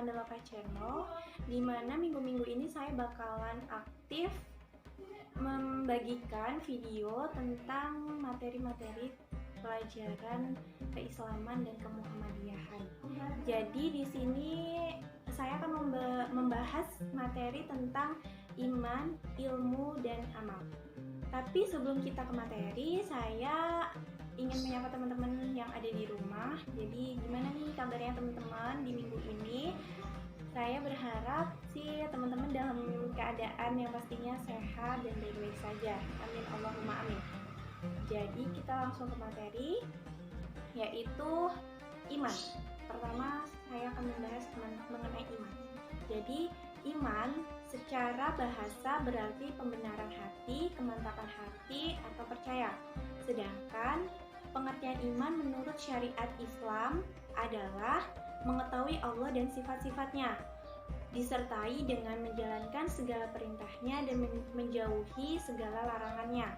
Mandaloka Channel, di mana minggu-minggu ini saya bakalan aktif membagikan video tentang materi-materi pelajaran keislaman dan kemuhammadiyahan. Jadi di sini saya akan membahas materi tentang iman, ilmu, dan amal. Tapi sebelum kita ke materi, saya ingin menyapa teman-teman yang ada di rumah. Jadi gimana nih kabarnya teman-teman di minggu ini? Saya berharap sih teman-teman dalam keadaan yang pastinya sehat dan baik-baik saja. Amin Allahumma amin. Jadi kita langsung ke materi, yaitu iman. Pertama saya akan membahas mengenai iman. Jadi iman secara bahasa berarti pembenaran hati, kemantapan hati, atau percaya. Sedangkan pengertian iman menurut syariat Islam adalah mengetahui Allah dan sifat-sifatnya, disertai dengan menjalankan segala perintahnya dan menjauhi segala larangannya.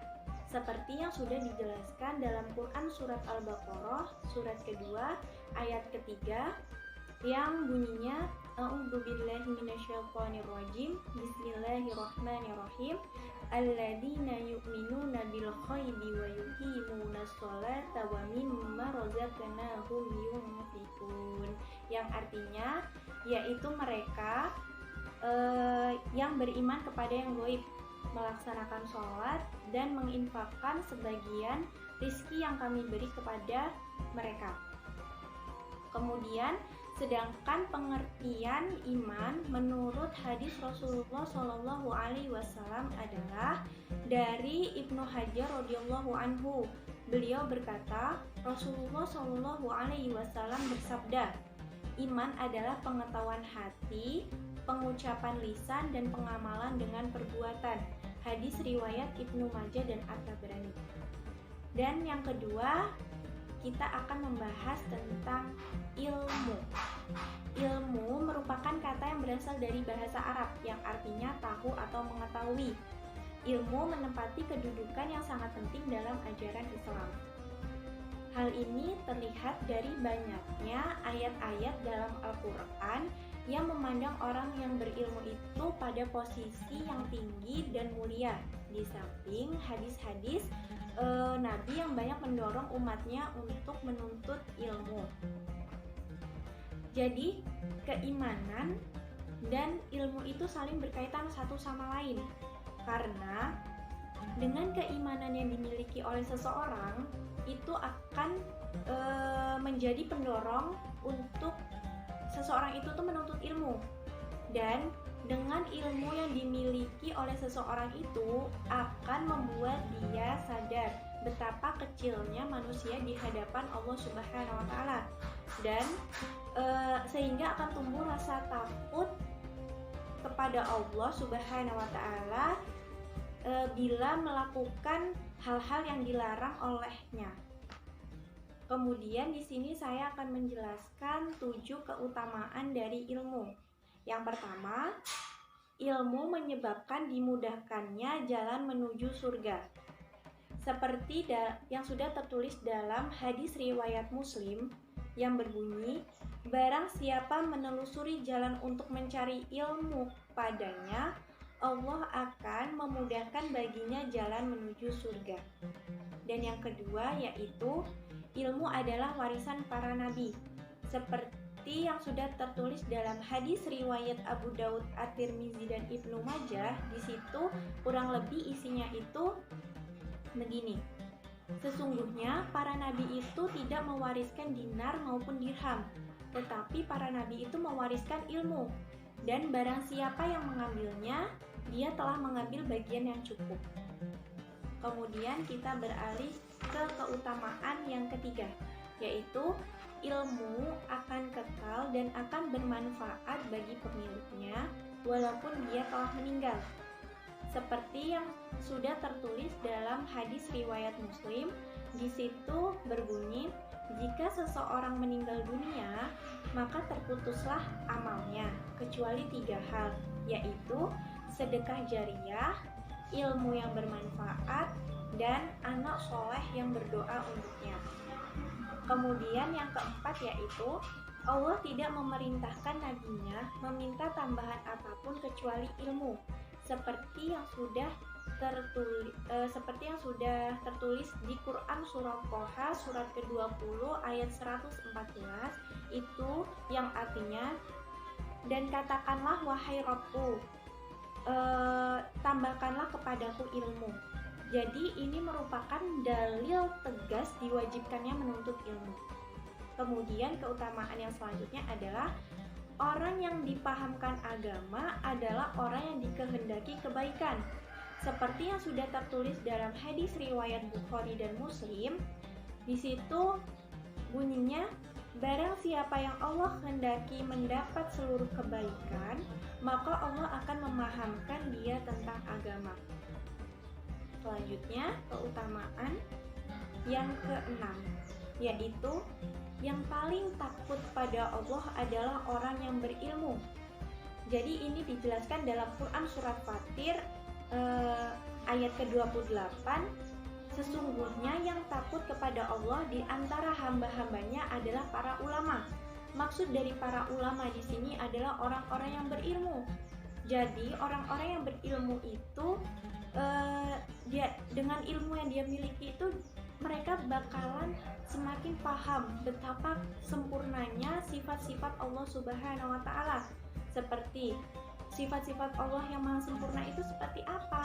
Seperti yang sudah dijelaskan dalam Quran surat Al-Baqarah, surat kedua, ayat ketiga, yang bunyinya A'udzubillahi minasyaitonirrajim. Bismillahirrahmanirrahim. Alladzina yu'minuna bil ghaibi wa yuqimunas sholata wa mimma razaqnahum yunfiqun. Yang artinya yaitu mereka yang beriman kepada yang gaib, melaksanakan sholat dan menginfakkan sebagian rizki yang kami beri kepada mereka. Kemudian sedangkan pengertian iman menurut hadis Rasulullah Shallallahu Alaihi Wasallam adalah dari Ibnu Hajar radhiyallahu anhu. Beliau berkata, Rasulullah Shallallahu Alaihi Wasallam bersabda, iman adalah pengetahuan hati, pengucapan lisan, dan pengamalan dengan perbuatan. Hadis riwayat Ibnu Majah dan At-Tabrani. Dan yang kedua, kita akan membahas tentang ilmu. Ilmu merupakan kata yang berasal dari bahasa Arab yang artinya tahu atau mengetahui. Ilmu menempati kedudukan yang sangat penting dalam ajaran Islam. Hal ini terlihat dari banyaknya ayat-ayat dalam Al-Quran yang memandang orang yang berilmu itu pada posisi yang tinggi dan mulia, di samping hadis-hadis Nabi yang banyak mendorong umatnya untuk menuntut ilmu. Jadi keimanan dan ilmu itu saling berkaitan satu sama lain, karena dengan keimanan yang dimiliki oleh seseorang itu akan menjadi pendorong untuk seseorang itu tuh menuntut ilmu. Dan dengan ilmu yang dimiliki oleh seseorang itu akan membuat dia sadar betapa kecilnya manusia di hadapan Allah Subhanahu wa Ta'ala, dan sehingga akan tumbuh rasa takut kepada Allah Subhanahu wa Ta'ala bila melakukan hal-hal yang dilarang olehnya. Kemudian di sini saya akan menjelaskan 7 keutamaan dari ilmu. Yang pertama, ilmu menyebabkan dimudahkannya jalan menuju surga. Seperti yang sudah tertulis dalam hadis riwayat Muslim yang berbunyi, barang siapa menelusuri jalan untuk mencari ilmu padanya, Allah akan memudahkan baginya jalan menuju surga. Dan yang kedua yaitu ilmu adalah warisan para nabi. Seperti yang sudah tertulis dalam hadis riwayat Abu Daud, At-Tirmizi, dan Ibnu Majah, di situ kurang lebih isinya itu begini. Sesungguhnya para nabi itu tidak mewariskan dinar maupun dirham, tetapi para nabi itu mewariskan ilmu. Dan barang siapa yang mengambilnya, dia telah mengambil bagian yang cukup. Kemudian kita beralih ke keutamaan yang ketiga, yaitu ilmu akan kekal dan akan bermanfaat bagi pemiliknya walaupun dia telah meninggal. Seperti yang sudah tertulis dalam hadis riwayat Muslim, di situ berbunyi, jika seseorang meninggal dunia, maka terputuslah amalnya, kecuali 3 hal, yaitu sedekah jariyah, ilmu yang bermanfaat, dan anak soleh yang berdoa untuknya. Kemudian yang keempat yaitu Allah tidak memerintahkan nabinya meminta tambahan apapun kecuali ilmu, seperti yang sudah tertulis di Quran surat Toha surat ke-20 ayat 114, itu yang artinya, dan katakanlah wahai Rabbku, tambahkanlah kepadaku ilmu. Jadi ini merupakan dalil tegas diwajibkannya menuntut ilmu. Kemudian keutamaan yang selanjutnya adalah orang yang dipahamkan agama adalah orang yang dikehendaki kebaikan. Seperti yang sudah tertulis dalam hadis riwayat Bukhari dan Muslim, di situ bunyinya, barang siapa yang Allah kehendaki mendapat seluruh kebaikan, maka Allah akan memahamkan dia tentang agama. Selanjutnya, keutamaan yang keenam, yaitu yang paling takut pada Allah adalah orang yang berilmu. Jadi ini dijelaskan dalam Quran surat Fatir ayat ke-28, sesungguhnya yang takut kepada Allah di antara hamba-hambanya adalah para ulama. Maksud dari para ulama di sini adalah orang-orang yang berilmu. Jadi orang-orang yang berilmu itu dia dengan ilmu yang dia miliki itu mereka bakalan semakin paham betapa sempurnanya sifat-sifat Allah Subhanahu wa Ta'ala. Seperti sifat-sifat Allah yang maha sempurna itu seperti apa?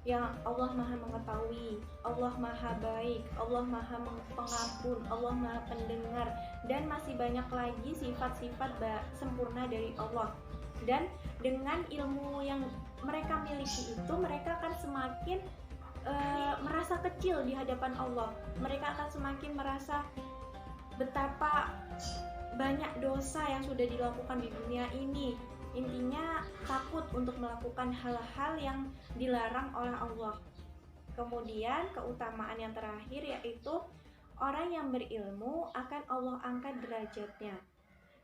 Yang Allah maha mengetahui, Allah maha baik, Allah maha pengampun, Allah maha pendengar, dan masih banyak lagi sifat-sifat sempurna dari Allah. Dan dengan ilmu yang mereka miliki itu, mereka akan semakin merasa kecil di hadapan Allah. Mereka akan semakin merasa betapa banyak dosa yang sudah dilakukan di dunia ini. Intinya takut untuk melakukan hal-hal yang dilarang oleh Allah. Kemudian keutamaan yang terakhir yaitu orang yang berilmu akan Allah angkat derajatnya.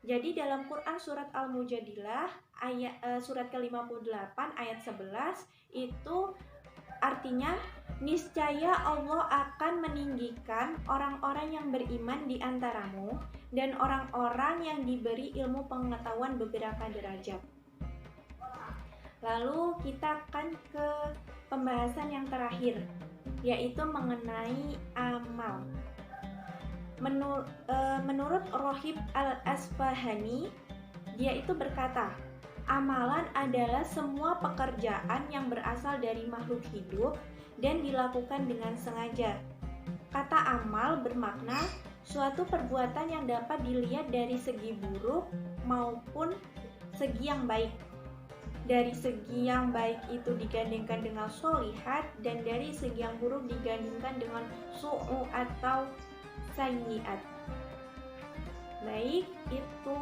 Jadi dalam Quran surat Al-Mujadilah surat ke-58 ayat 11 itu artinya, niscaya Allah akan meninggikan orang-orang yang beriman di antaramu dan orang-orang yang diberi ilmu pengetahuan beberapa derajat. Lalu kita akan ke pembahasan yang terakhir, yaitu mengenai amal. Menurut Rohib Al-Asfahani, dia itu berkata, amalan adalah semua pekerjaan yang berasal dari makhluk hidup dan dilakukan dengan sengaja. Kata amal bermakna suatu perbuatan yang dapat dilihat dari segi buruk maupun segi yang baik. Dari segi yang baik itu digandingkan dengan sholihat, dan dari segi yang buruk digandingkan dengan su'u atau sayyiat. Baik, itu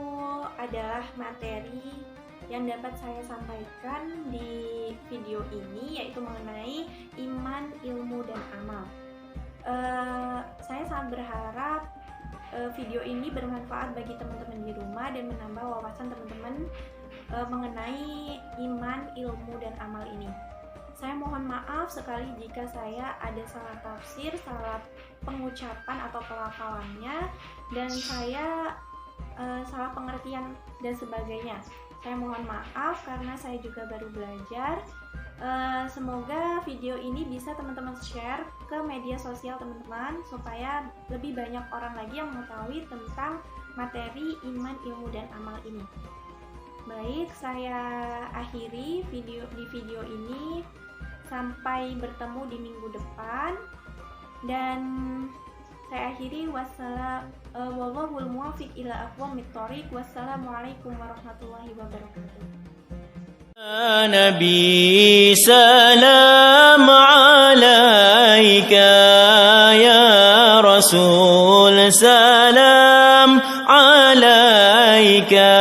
adalah materi yang dapat saya sampaikan di video ini, yaitu mengenai iman, ilmu, dan amal. Saya sangat berharap video ini bermanfaat bagi teman-teman di rumah dan menambah wawasan teman-teman mengenai iman, ilmu, dan amal ini. Saya mohon maaf sekali jika saya ada salah tafsir, salah pengucapan atau pelafalannya, dan saya salah pengertian dan sebagainya. Saya mohon maaf karena saya juga baru belajar. Semoga video ini bisa teman-teman share ke media sosial teman-teman supaya lebih banyak orang lagi yang mengetahui tentang materi iman, ilmu, dan amal ini. Baik, saya akhiri video ini. Sampai bertemu di minggu depan. Dan saya akhiri, wallahul muwaffiq ila aqwamit thoriq. Wassalamualaikum warahmatullahi wabarakatuh. Nabi salam alaika, ya Rasul salam alaika,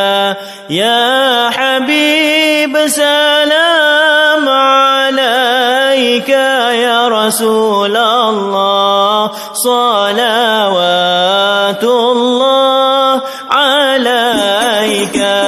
ya Habib salam alaika, ya Rasulullah salawatullah alaika.